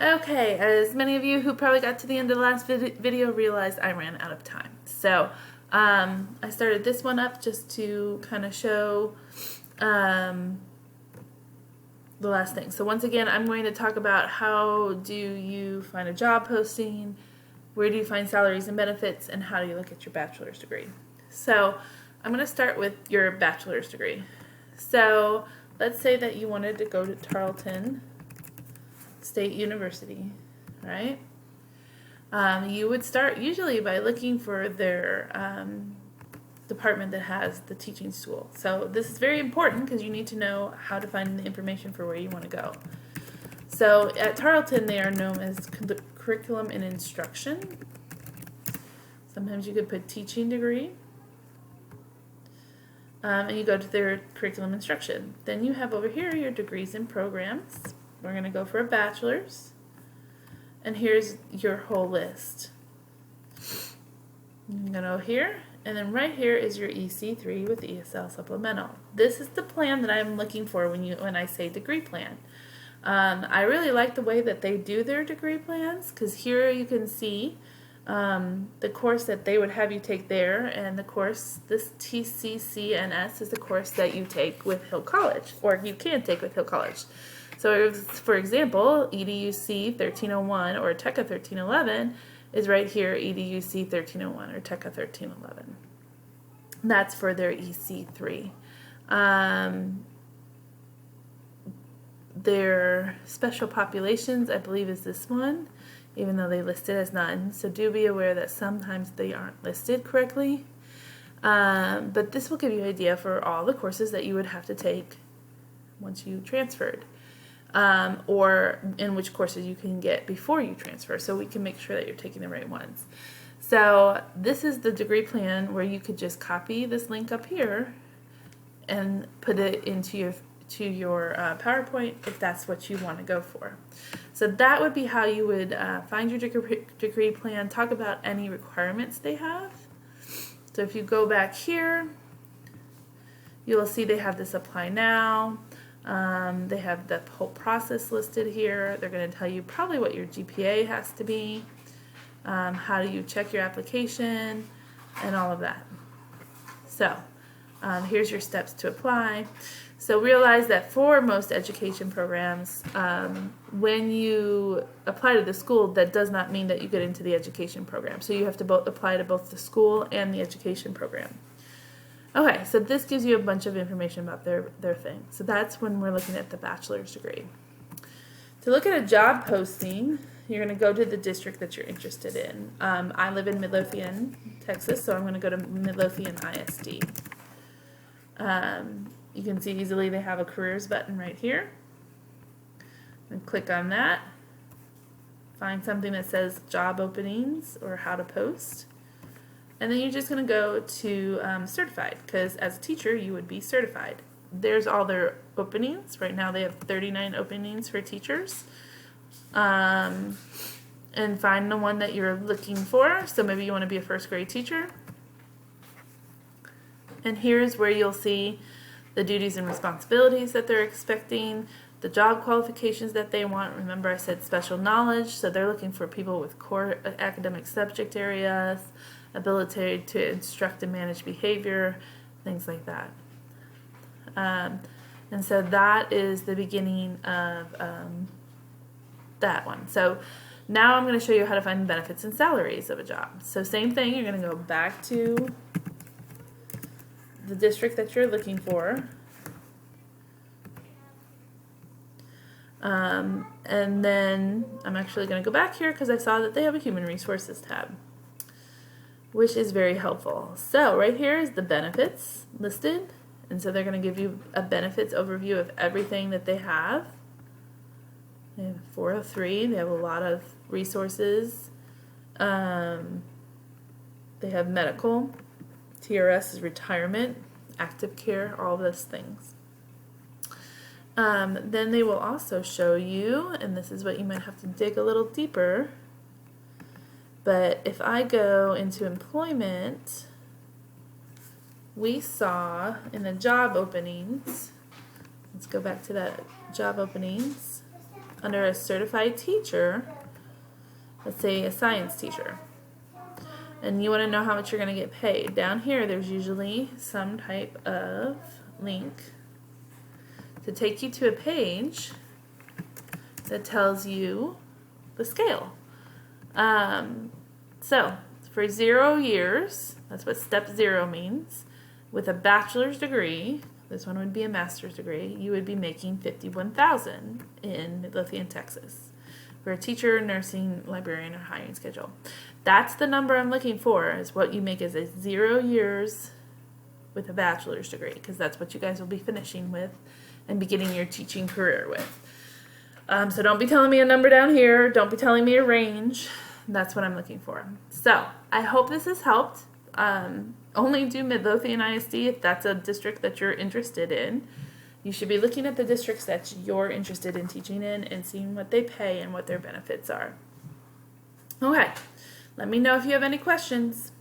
Okay, as many of you who probably got to the end of the last video realized, I ran out of time. So I started this one up just to kind of show the last thing. So once again, I'm going to talk about how do you find a job posting, where do you find salaries and benefits, and how do you look at your bachelor's degree. So I'm going to start with your bachelor's degree. So let's say that you wanted to go to Tarleton State University, right? You would start usually by looking for their department that has the teaching school. So this is very important because you need to know how to find the information for where you want to go. So at Tarleton, they are known as curriculum and instruction. Sometimes you could put teaching degree. And you go to their curriculum instruction. Then you have over here your degrees and programs. We're going to go for a bachelor's. And here's your whole list. I'm going to go here. And then right here is your EC3 with ESL supplemental. This is the plan that I'm looking for when I say degree plan. I really like the way that they do their degree plans because here you can see the course that they would have you take there, and the course, this TCCNS is the course that you take with Hill College, or you can take with Hill College. So for example, EDUC 1301 or TECA 1311 is right here, EDUC 1301 or TECA 1311. That's for their EC3. Their special populations, I believe, is this one, even though they list it as none. So do be aware that sometimes they aren't listed correctly. But this will give you an idea for all the courses that you would have to take once you transferred. Or in which courses you can get before you transfer, so we can make sure that you're taking the right ones. So this is the degree plan where you could just copy this link up here and put it into your PowerPoint if that's what you want to go for. So that would be how you would find your degree plan, talk about any requirements they have. So if you go back here, you will see they have this apply now. They have the whole process listed here. They're going to tell you probably what your GPA has to be, how do you check your application, and all of that. So here's your steps to apply. So realize that for most education programs, when you apply to the school, that does not mean that you get into the education program. So you have to apply to both the school and the education program. Okay, so this gives you a bunch of information about their thing. So that's when we're looking at the bachelor's degree. To look at a job posting, you're going to go to the district that you're interested in. I live in Midlothian, Texas, so I'm going to go to Midlothian ISD. You can see easily they have a careers button right here. And click on that. Find something that says job openings or how to post. And then you're just going to go to certified, because as a teacher you would be certified. There's all their openings. Right now they have 39 openings for teachers. And find the one that you're looking for. So maybe you want to be a first grade teacher. And here's where you'll see the duties and responsibilities that they're expecting, the job qualifications that they want. Remember I said special knowledge, so they're looking for people with core academic subject areas, ability to instruct and manage behavior, things like that. And so that is the beginning of that one. So now I'm going to show you how to find the benefits and salaries of a job. So same thing, you're going to go back to the district that you're looking for. And then I'm actually going to go back here because I saw that they have a human resources tab, which is very helpful. So right here is the benefits listed, and so they're going to give you a benefits overview of everything that they have. They have 403, they have a lot of resources. They have medical, TRS is retirement, active care, all those things. Then they will also show you, and this is what you might have to dig a little deeper, but if I go into employment, we saw in the job openings, let's go back to that job openings, under a certified teacher, let's say a science teacher, and you want to know how much you're going to get paid, down here there's usually some type of link to take you to a page that tells you the scale. So for 0 years, that's what step 0 means, with a bachelor's degree, this one would be a master's degree, you would be making $51,000 in Midlothian, Texas, for a teacher, nursing, librarian, or hiring schedule. That's the number I'm looking for, is what you make as a 0 years with a bachelor's degree, because that's what you guys will be finishing with and beginning your teaching career with. So don't be telling me a number down here. Don't be telling me a range. That's what I'm looking for. So I hope this has helped. Only do Midlothian ISD if that's a district that you're interested in. You should be looking at the districts that you're interested in teaching in and seeing what they pay and what their benefits are. Okay, let me know if you have any questions.